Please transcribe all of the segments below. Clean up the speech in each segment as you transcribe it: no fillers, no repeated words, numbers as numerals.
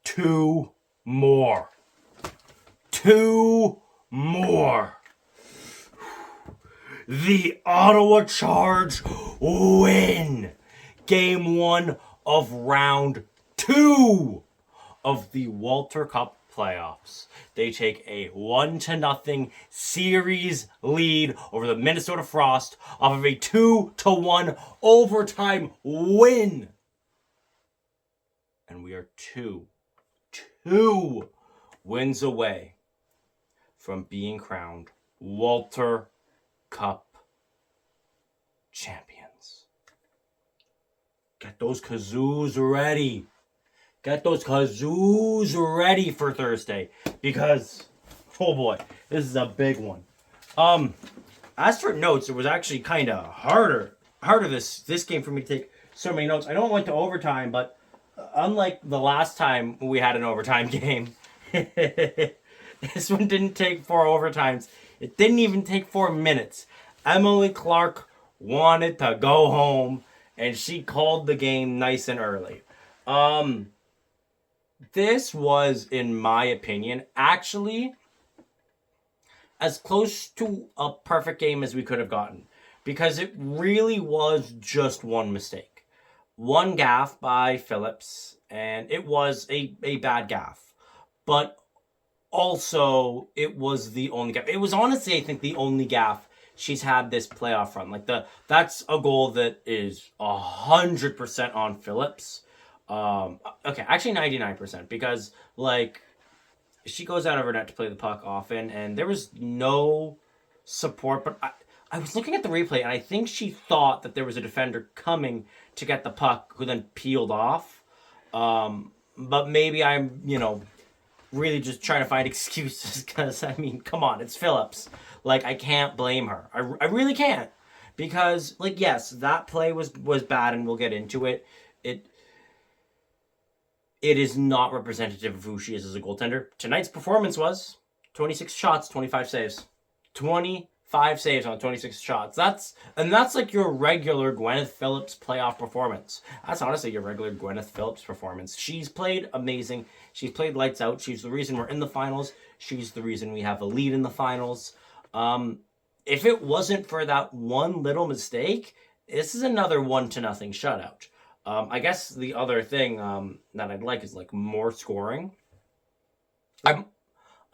2 more. 2 more. The Ottawa Charge win Game 1 of Round 2 of the Walter Cup playoffs. They take a 1-0 series lead over the Minnesota Frost off of a 2-1 overtime win. And we are two wins away from being crowned Walter Cup champions. Get those kazoos ready. Get those kazoos ready for Thursday, because, oh boy, this is a big one. As for notes, it was actually kind of harder this game for me to take so many notes. I know it went to overtime, but unlike the last time we had an overtime game, this one didn't take 4 overtimes. It didn't even take 4 minutes. Emily Clark wanted to go home, and she called the game nice and early. This was, in my opinion, actually as close to a perfect game as we could have gotten, because it really was just one mistake. One gaff by Phillips, and it was a bad gaff. But also, it was the only gaff. It was honestly, I think, the only gaff she's had this playoff run. Like, that's a goal that is 100% on Phillips. Okay, actually 99%, because, like, she goes out of her net to play the puck often, and there was no support, but I was looking at the replay, and I think she thought that there was a defender coming to get the puck, who then peeled off. But maybe I'm, really just trying to find excuses, because, I mean, come on, it's Phillips. Like, I can't blame her. I really can't. Because, like, yes, that play was bad, and we'll get into it. It is not representative of who she is as a goaltender. Tonight's performance was 26 shots, 25 saves. 25 saves on 26 shots. That's like your regular Gwyneth Phillips playoff performance. That's honestly your regular Gwyneth Phillips performance. She's played amazing. She's played lights out. She's the reason we're in the finals. She's the reason we have a lead in the finals. If it wasn't for that one little mistake, this is another 1-0 shutout. I guess the other thing that I'd like is, like, more scoring. I'm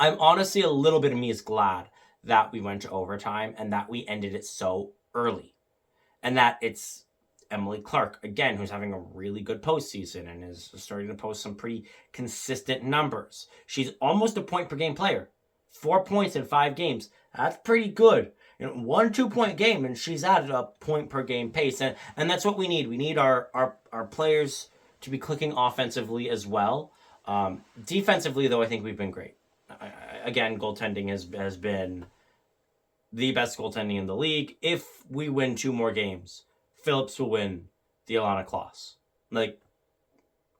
honestly, a little bit of me is glad that we went to overtime and that we ended it so early. And that it's Emily Clark, again, who's having a really good postseason and is starting to post some pretty consistent numbers. She's almost a point-per-game player. 4 points in 5 games. That's pretty good. 1 2-point game, and she's at a point-per-game pace. And that's what we need. We need our players to be clicking offensively as well. Defensively, though, I think we've been great. Again, goaltending has been the best goaltending in the league. If we win 2 more games, Phillips will win the Alana Claus. Like,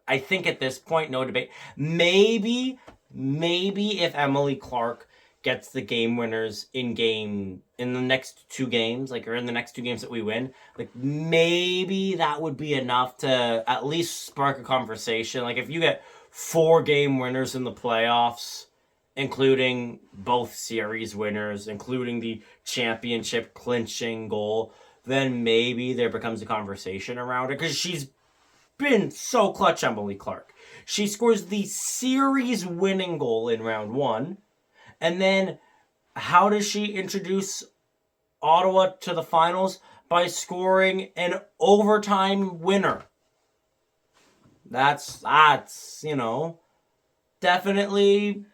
I think at this point, no debate. Maybe if Emily Clark gets the game winners in the next 2 games, like, or in the next 2 games that we win, like, maybe that would be enough to at least spark a conversation. Like, if you get 4 game winners in the playoffs, including both series winners, including the championship clinching goal, then maybe there becomes a conversation around it, because she's been so clutch, Emily Clark. She scores the series winning goal in round 1, and then how does she introduce Ottawa to the finals? By scoring an overtime winner. That's definitely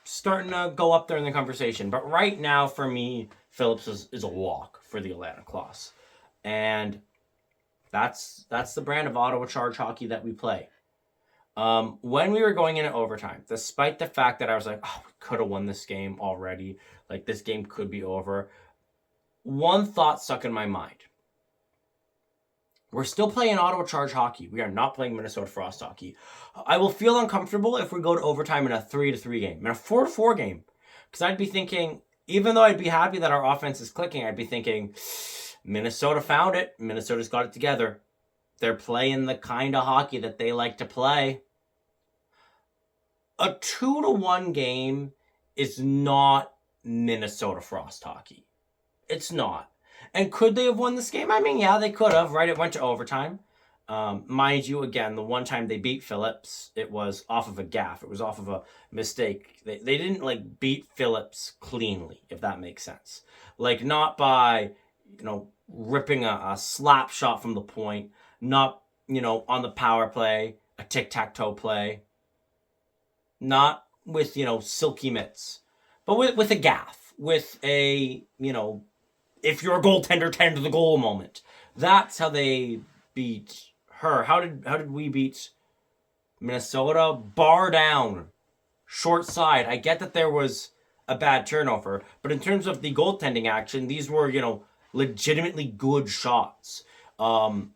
starting to go up there in the conversation. But right now, for me, Phillips is a walk for the Atlanta Claws. And that's the brand of Ottawa Charge hockey that we play. When we were going into overtime, despite the fact that I was like, oh, we could have won this game already, like, this game could be over, one thought stuck in my mind. We're still playing Ottawa Charge hockey. We are not playing Minnesota Frost hockey. I will feel uncomfortable if we go to overtime in a 3-3 game, in a 4-4 game, because I'd be thinking, even though I'd be happy that our offense is clicking, I'd be thinking, Minnesota found it. Minnesota's got it together. They're playing the kind of hockey that they like to play. A 2-1 game is not Minnesota Frost hockey. It's not. And could they have won this game? I mean, yeah, they could have, right? It went to overtime. Mind you, again, the one time they beat Phillips, it was off of a gaff. It was off of a mistake. They didn't, like, beat Phillips cleanly, if that makes sense. Like, not by, ripping a slap shot from the point, not, on the power play, a tic-tac-toe play. Not with, silky mitts, but with a gaff, with a, if you're a goaltender, tend to the goal moment. That's how they beat her. How did we beat Minnesota? Bar down, short side. I get that there was a bad turnover, but in terms of the goaltending action, these were, legitimately good shots. And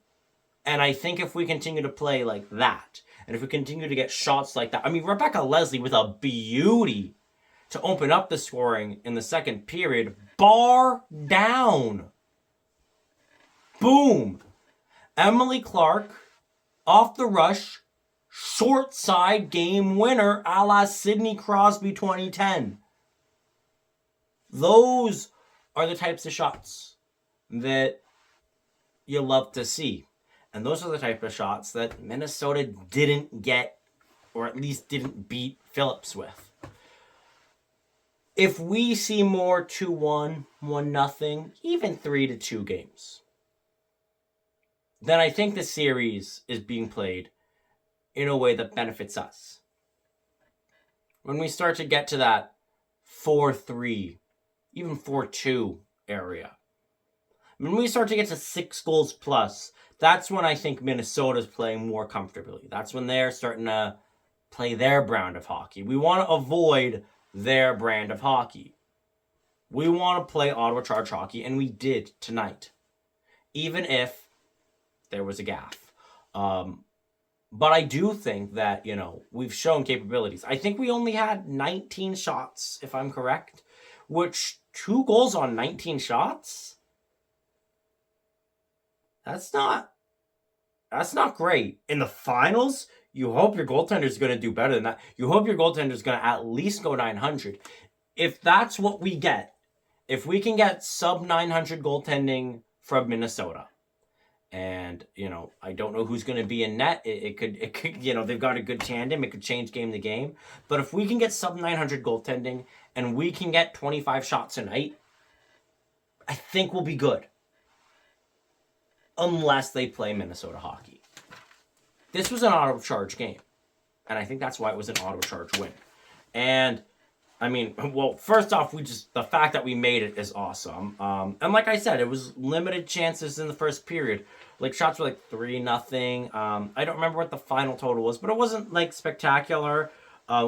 I think if we continue to play like that, and if we continue to get shots like that, I mean, Rebecca Leslie with a beauty to open up the scoring in the second period. Bar down. Boom. Emily Clark, off the rush, short side game winner a la Sidney Crosby 2010. Those are the types of shots that you love to see. And those are the type of shots that Minnesota didn't get, or at least didn't beat Phillips with. If we see more 2-1, 1-0, even 3-2 games, then I think the series is being played in a way that benefits us. When we start to get to that 4-3, even 4-2 area, when we start to get to 6 goals plus, that's when I think Minnesota's playing more comfortably. That's when they're starting to play their brand of hockey. We want to avoid their brand of hockey. We want to play Ottawa Charge hockey, and we did tonight. Even if there was a gaff. But I do think that, we've shown capabilities. I think we only had 19 shots, if I'm correct. Which, 2 goals on 19 shots? That's not great. In the finals, you hope your goaltender is going to do better than that. You hope your goaltender is going to at least go 900. If that's what we get, if we can get sub 900 goaltending from Minnesota, and, I don't know who's going to be in net. It could, they've got a good tandem. It could change game to game. But if we can get sub 900 goaltending and we can get 25 shots a night, I think we'll be good. Unless they play Minnesota hockey. This was an Ottawa Charge game. And I think that's why it was an Ottawa Charge win. And, I mean, well, first off, the fact that we made it is awesome. And like I said, it was limited chances in the first period. Like, shots were like 3-0. I don't remember what the final total was, but it wasn't, like, spectacular.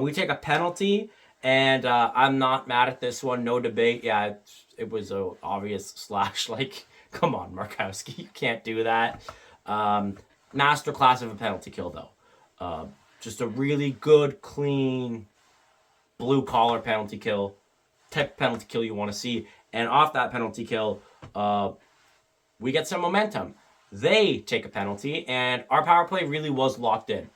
We take a penalty, and I'm not mad at this one. No debate. Yeah, it was a obvious slash, like... Come on, Markowski. You can't do that. Masterclass of a penalty kill, though. Just a really good, clean, blue-collar penalty kill. Type of penalty kill you want to see. And off that penalty kill, we get some momentum. They take a penalty, and our power play really was locked in.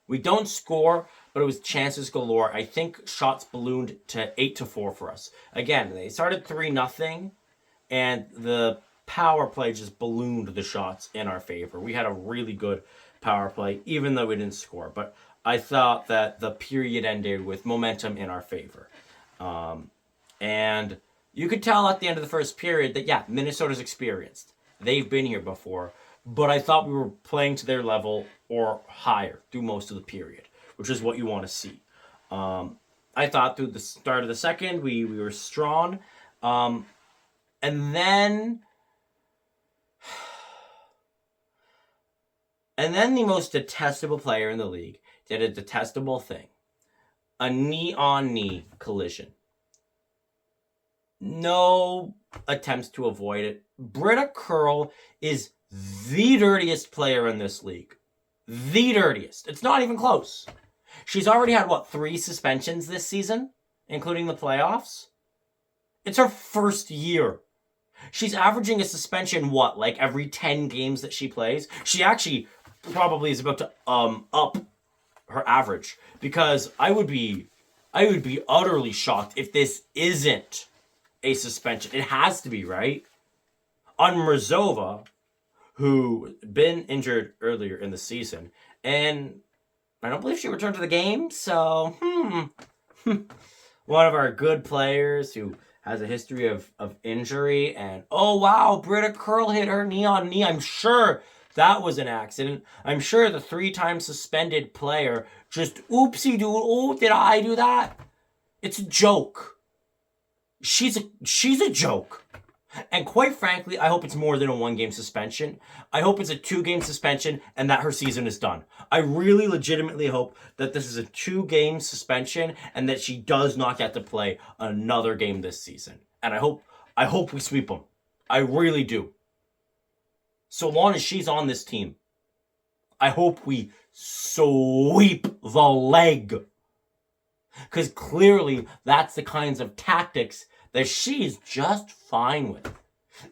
We don't score, but it was chances galore. I think shots ballooned to 8-4 for us. Again, they started 3-0. And the power play just ballooned the shots in our favor. We had a really good power play, even though we didn't score. But I thought that the period ended with momentum in our favor. And you could tell at the end of the first period that, yeah, Minnesota's experienced. They've been here before. But I thought we were playing to their level or higher through most of the period, which is what you want to see. I thought through the start of the second, we were strong. And then the most detestable player in the league did a detestable thing. A knee-on-knee collision. No attempts to avoid it. Britta Curl is the dirtiest player in this league. The dirtiest. It's not even close. She's already had, 3 suspensions this season, including the playoffs? It's her first year. She's averaging a suspension, every 10 games that she plays? She actually probably is about to up her average, because I would be utterly shocked if this isn't a suspension. It has to be, right? On Mrazova, who been injured earlier in the season, and I don't believe she returned to the game, so one of our good players who has a history of injury, and oh wow, Britta Curl hit her knee on knee. I'm sure that was an accident. I'm sure the 3-time suspended player just oopsie doodle. Oh, did I do that? It's a joke. She's a joke. And quite frankly, I hope it's more than a 1-game suspension. I hope it's a 2-game suspension and that her season is done. I really legitimately hope that this is a 2-game suspension and that she does not get to play another game this season. And I hope we sweep them. I really do. So long as she's on this team, I hope we sweep the leg. Because clearly that's the kinds of tactics that she's just fine with.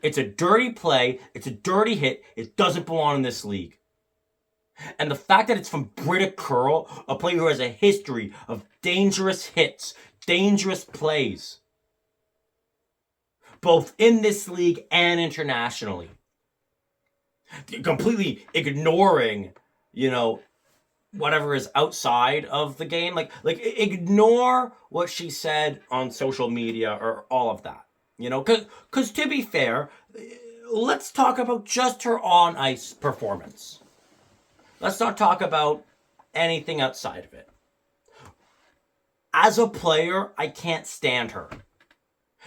It's a dirty play. It's a dirty hit. It doesn't belong in this league. And the fact that it's from Britta Curl, a player who has a history of dangerous hits, dangerous plays, both in this league and internationally, completely ignoring, whatever is outside of the game. Like ignore what she said on social media or all of that. Because to be fair, let's talk about just her on-ice performance. Let's not talk about anything outside of it. As a player, I can't stand her.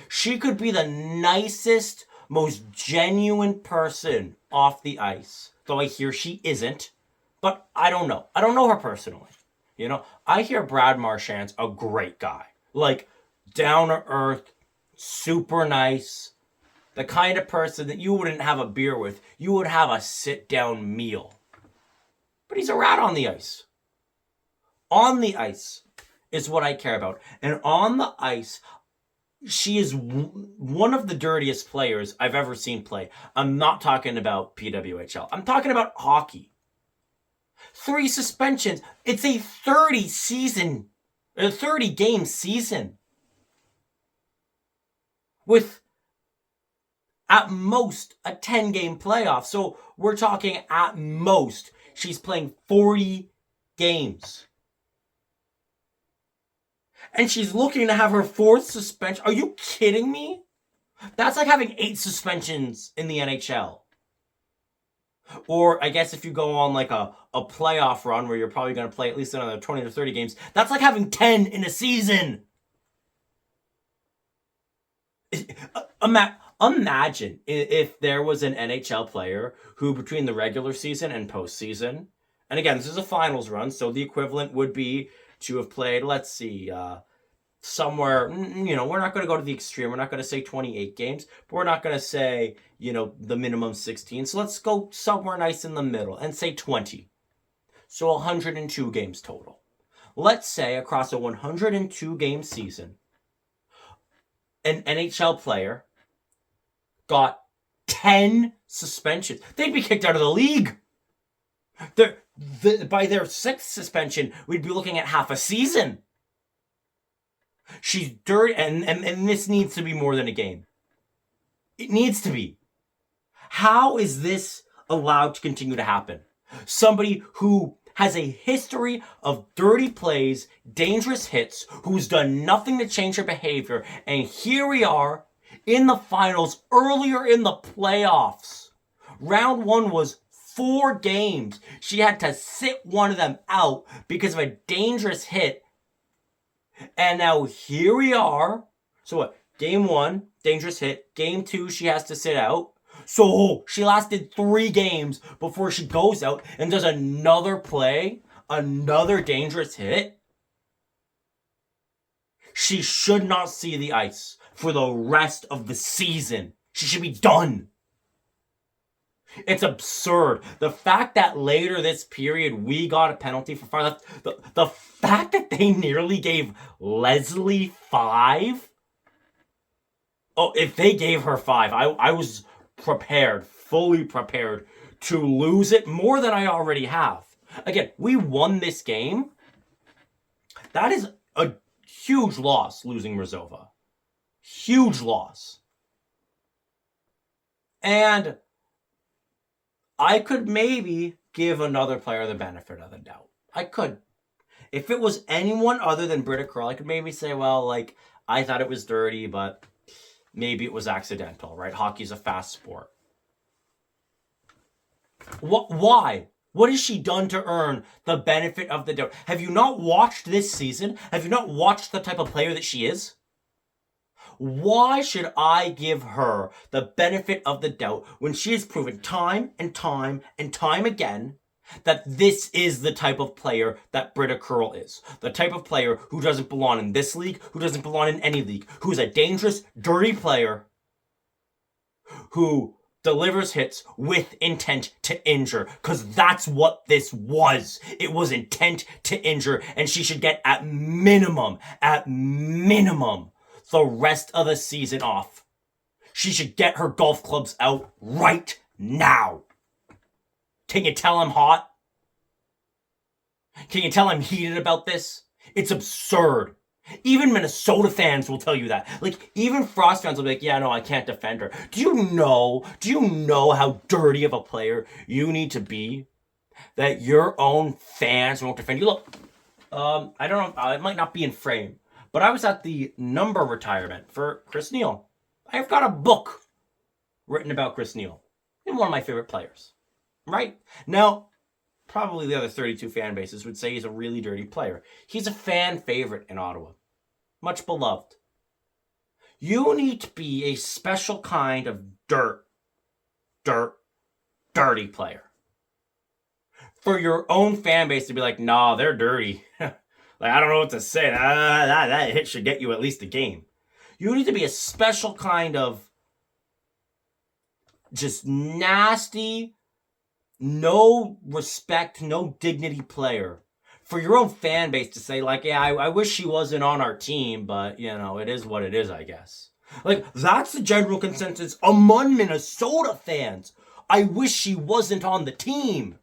She could be the nicest, most genuine person off the ice, though I hear she isn't. But I don't know. I don't know her personally. I hear Brad Marchand's a great guy. Like, down to earth, super nice. The kind of person that you wouldn't have a beer with. You would have a sit-down meal. But he's a rat on the ice. On the ice is what I care about. And on the ice, she is one of the dirtiest players I've ever seen play. I'm not talking about PWHL. I'm talking about hockey. 3 suspensions. It's a 30-game season. With, at most, a 10-game playoff. So we're talking at most, she's playing 40 games. And she's looking to have her 4th suspension. Are you kidding me? That's like having 8 suspensions in the NHL. Or I guess if you go on like a playoff run where you're probably going to play at least another 20 to 30 games, that's like having 10 in a season. Imagine if there was an NHL player who between the regular season and postseason, and again, this is a finals run, so the equivalent would be to have played, let's see, somewhere, we're not going to go to the extreme. We're not going to say 28 games, but we're not going to say, the minimum 16. So let's go somewhere nice in the middle and say 20. So 102 games total. Let's say across a 102 game season, an NHL player got 10 suspensions. They'd be kicked out of the league. By their 6th suspension, we'd be looking at half a season. She's dirty, and this needs to be more than a game. It needs to be. How is this allowed to continue to happen? Somebody who has a history of dirty plays, dangerous hits, who's done nothing to change her behavior, and here we are in the finals earlier in the playoffs. Round 1 was 4 games. She had to sit one of them out because of a dangerous hit. And now here we are. So what? Game 1, dangerous hit. Game 2, she has to sit out. So she lasted 3 games before she goes out and does another play, another dangerous hit. She should not see the ice for the rest of the season. She should be done. It's absurd. The fact that later this period we got a penalty for far left, the fact that they nearly gave Leslie 5. Oh, if they gave her 5, I was prepared, fully prepared to lose it more than I already have. Again, we won this game, That is a huge loss, losing Rizova. Huge loss. And I could maybe give another player the benefit of the doubt. I could. If it was anyone other than Britta Curl, I could maybe say, well, like, I thought it was dirty, but maybe it was accidental, right? Hockey's a fast sport. Why? What has she done to earn the benefit of the doubt? Have you not watched this season? Have you not watched the type of player that she is? Why should I give her the benefit of the doubt when she has proven time and time and time again that this is the type of player that Britta Curl is? The type of player who doesn't belong in this league, who doesn't belong in any league, who is a dangerous, dirty player who delivers hits with intent to injure, because that's what this was. It was intent to injure, and she should get at minimum, the rest of the season off. She should get her golf clubs out right now. Can you tell I'm hot? Can you tell I'm heated about this? It's absurd. Even Minnesota fans will tell you that. Like, even Frost fans will be like, yeah, no, I can't defend her. Do you know how dirty of a player you need to be that your own fans won't defend you? Look, I don't know, it might not be in frame, but I was at the number retirement for Chris Neil. I've got a book written about Chris Neil. He's one of my favorite players, right? Now, probably the other 32 fan bases would say he's a really dirty player. He's a fan favorite in Ottawa. Much beloved. You need to be a special kind of dirty player for your own fan base to be like, nah, they're dirty. Like, I don't know what to say. That hit should get you at least a game. You need to be a special kind of just nasty, no respect, no dignity player for your own fan base to say, like, yeah, I wish she wasn't on our team, but, you know, it is what it is, I guess. Like, that's the general consensus among Minnesota fans. I wish she wasn't on the team.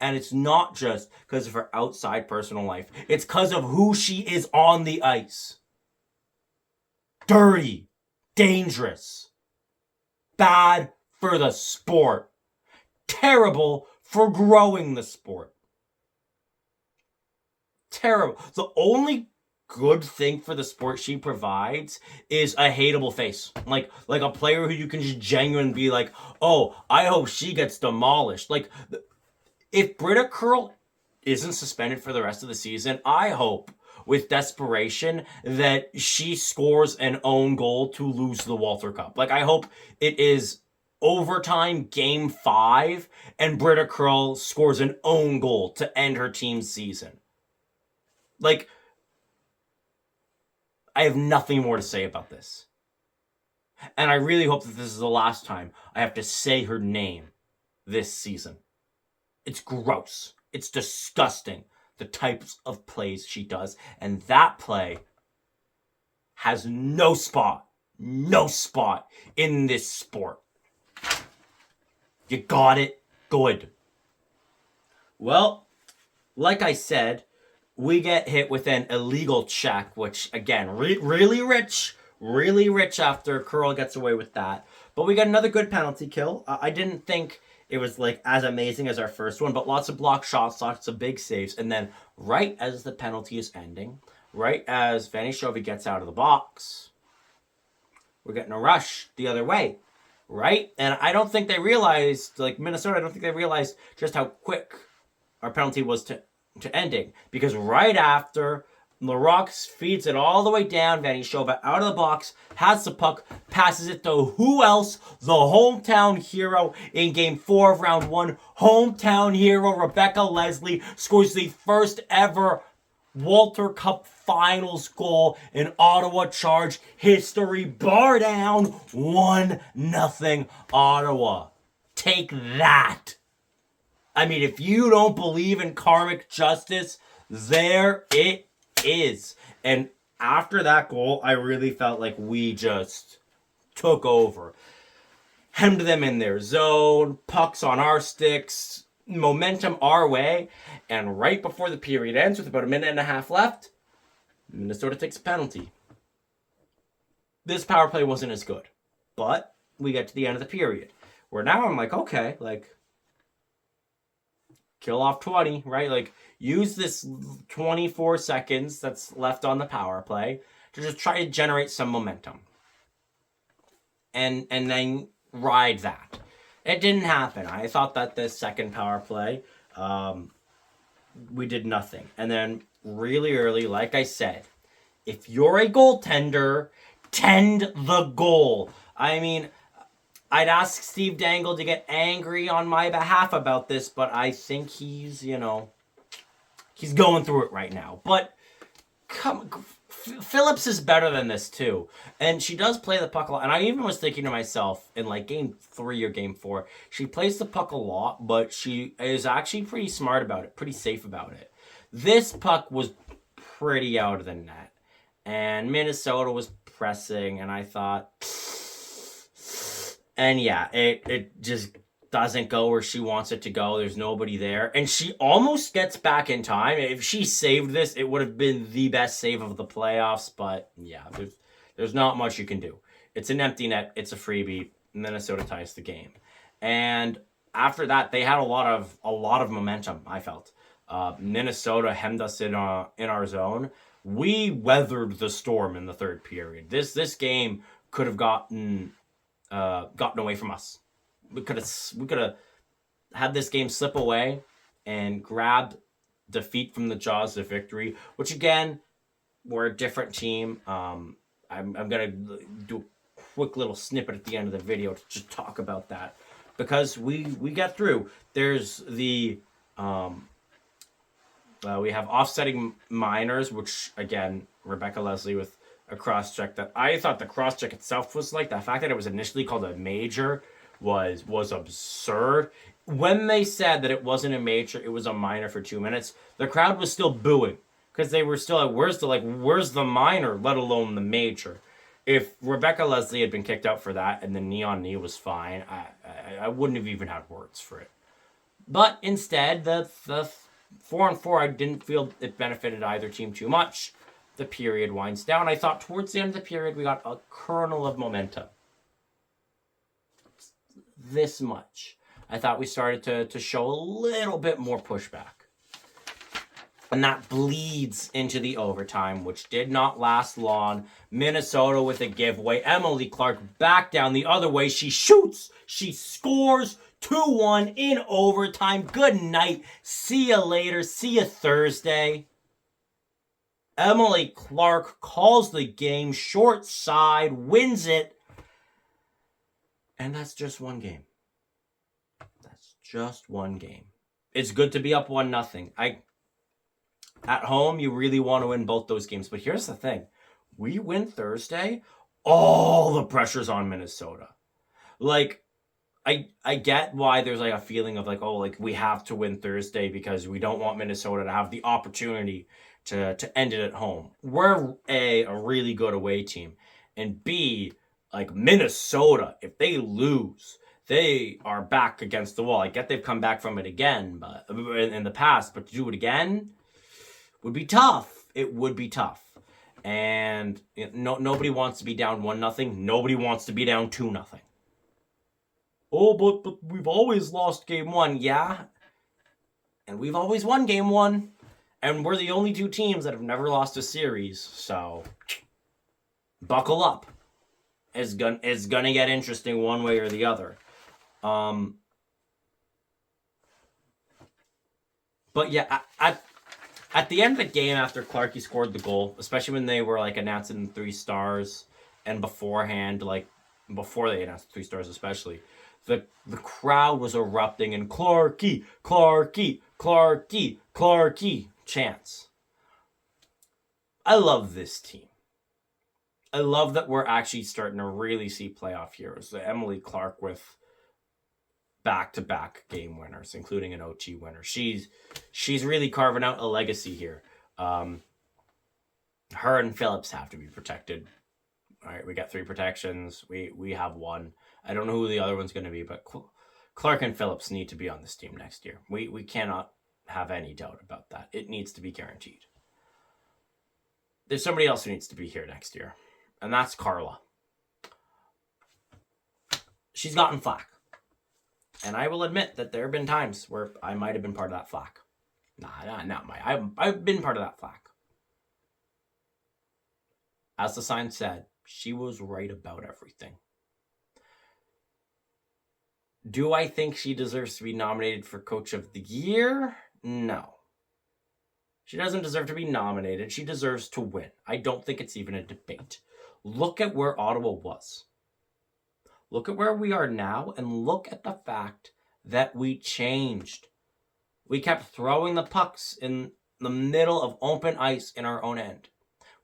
And it's not just because of her outside personal life. It's because of who she is on the ice. Dirty. Dangerous. Bad for the sport. Terrible for growing the sport. Terrible. The only good thing for the sport she provides is a hateable face. Like a player who you can just genuinely be like, oh, I hope she gets demolished. Like, if Britta Curl isn't suspended for the rest of the season, I hope with desperation that she scores an own goal to lose the Walter Cup. Like, I hope it is overtime game 5 and Britta Curl scores an own goal to end her team's season. Like, I have nothing more to say about this. And I really hope that this is the last time I have to say her name this season. It's gross. It's disgusting, the types of plays she does. And that play has no spot in this sport. You got it? Good. Well, like I said, we get hit with an illegal check, which, again, really rich after Curl gets away with that. But we got another good penalty kill. I didn't think it was, like, as amazing as our first one, but lots of blocked shots, lots of big saves. And then right as the penalty is ending, right as Vanishovi gets out of the box, we're getting a rush the other way, right? And I don't think they realized, like, Minnesota, I don't think they realized just how quick our penalty was to ending, because right after Larocque feeds it all the way down, Vanishova out of the box, has the puck, passes it to who else? The hometown hero in Game 4 of Round 1. Hometown hero Rebecca Leslie scores the first ever Walter Cup Finals goal in Ottawa Charge history. Bar down, 1-0 Ottawa. Take that. I mean, if you don't believe in karmic justice, there it is. And after that goal, I really felt like we just took over. Hemmed them in their zone, pucks on our sticks, momentum our way. And right before the period ends, with about a minute and a half left, Minnesota takes a penalty. This power play wasn't as good. But we get to the end of the period. Where now I'm like, okay, like, kill off 20, right? Like, use this 24 seconds that's left on the power play to just try to generate some momentum. And then ride that. It didn't happen. I thought that the second power play, we did nothing. And then really early, like I said, if you're a goaltender, tend the goal. I mean, I'd ask Steve Dangle to get angry on my behalf about this, but I think he's, he's going through it right now. But Phillips is better than this too, and she does play the puck a lot. And I even was thinking to myself in like game 3 or game 4, she plays the puck a lot, but she is actually pretty smart about it, pretty safe about it. This puck was pretty out of the net, and Minnesota was pressing, and I thought, and yeah, it just doesn't go where she wants it to go. There's nobody there. And she almost gets back in time. If she saved this, it would have been the best save of the playoffs. But yeah, there's not much you can do. It's an empty net. It's a freebie. Minnesota ties the game. And after that, they had a lot of momentum, I felt. Minnesota hemmed us in our zone. We weathered the storm in the third period. This game could have gotten away from us. We could have had this game slip away and grabbed defeat from the jaws of victory, which again, we're a different team. I'm gonna do a quick little snippet at the end of the video to just talk about that, because we get through. There's the we have offsetting minors, which again, Rebecca Leslie with a cross check that I thought the cross check itself was like the fact that it was initially called a major was absurd. When they said that it wasn't a major, it was a minor for 2 minutes, the crowd was still booing because they were still like, where's the minor, let alone the major? If Rebecca Leslie had been kicked out for that and the knee on knee was fine, I wouldn't have even had words for it. But instead, the 4-on-4, I didn't feel it benefited either team too much. The period winds down. I thought towards the end of the period, we got a kernel of momentum. This much. I thought we started to show a little bit more pushback. And that bleeds into the overtime, which did not last long. Minnesota with a giveaway. Emily Clark back down the other way. She shoots. She scores 2-1 in overtime. Good night. See you later. See you Thursday. Emily Clark calls the game. Short side. Wins it. And that's just one game. That's just one game. It's good to be up 1-0. At home, you really want to win both those games. But here's the thing. We win Thursday, all the pressure's on Minnesota. Like, I get why there's like a feeling of like, oh, like we have to win Thursday because we don't want Minnesota to have the opportunity to end it at home. We're a really good away team. And B, like Minnesota, if they lose, they are back against the wall. I get they've come back from it again, but in the past, but to do it again would be tough. It would be tough. And nobody wants to be down 1-0. Nobody wants to be down 2-0. Oh, but we've always lost game 1. Yeah. And we've always won game 1. And we're the only two teams that have never lost a series. So buckle up. It's gonna get interesting one way or the other. But yeah, at the end of the game, after Clarky scored the goal, especially when they were like announcing 3 stars, and beforehand, like before they announced 3 stars, especially the crowd was erupting in Clarky, Clarky, Clarky, Clarky chants. I love this team. I love that we're actually starting to really see playoff heroes. Emily Clark with back-to-back game winners, including an OT winner. She's really carving out a legacy here. Her and Phillips have to be protected. All right, we got 3 protections. We have 1. I don't know who the other one's going to be, but Clark and Phillips need to be on this team next year. We cannot have any doubt about that. It needs to be guaranteed. there's somebody else who needs to be here next year, and that's Carla. She's gotten flack. And I will admit that there have been times where I might have been part of that flack. I've been part of that flack. As the sign said, she was right about everything. Do I think she deserves to be nominated for Coach of the Year? No. She doesn't deserve to be nominated. She deserves to win. I don't think it's even a debate. Look at where Ottawa was. Look at where we are now, and look at the fact that we changed. We kept throwing the pucks in the middle of open ice in our own end.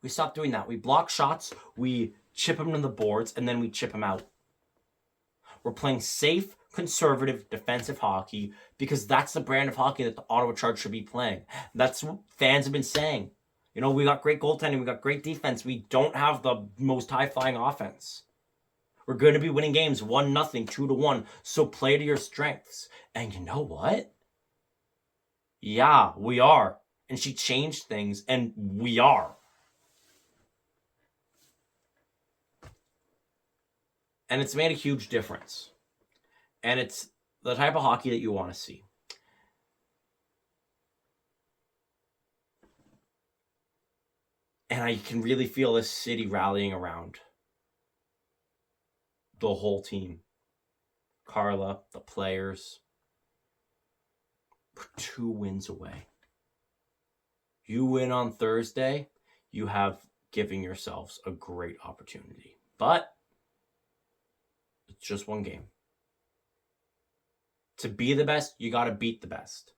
We stopped doing that. We block shots, we chip them to the boards, and then we chip them out. We're playing safe, conservative, defensive hockey because that's the brand of hockey that the Ottawa Charge should be playing. That's what fans have been saying. You know, we got great goaltending, we got great defense. We don't have the most high-flying offense. We're going to be winning games 1-0, 2-1. So play to your strengths. And you know what? Yeah, we are. And she changed things, and we are. And it's made a huge difference. And it's the type of hockey that you want to see. And I can really feel this city rallying around the whole team. Carla, the players. We're 2 wins away. You win on Thursday, you have given yourselves a great opportunity. But it's just 1 game. To be the best, you got to beat the best.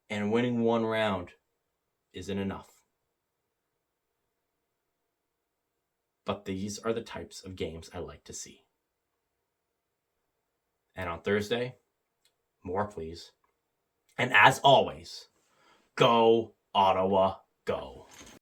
And winning 1 round isn't enough. But these are the types of games I like to see. And on Thursday, more please. And as always, go Ottawa, go.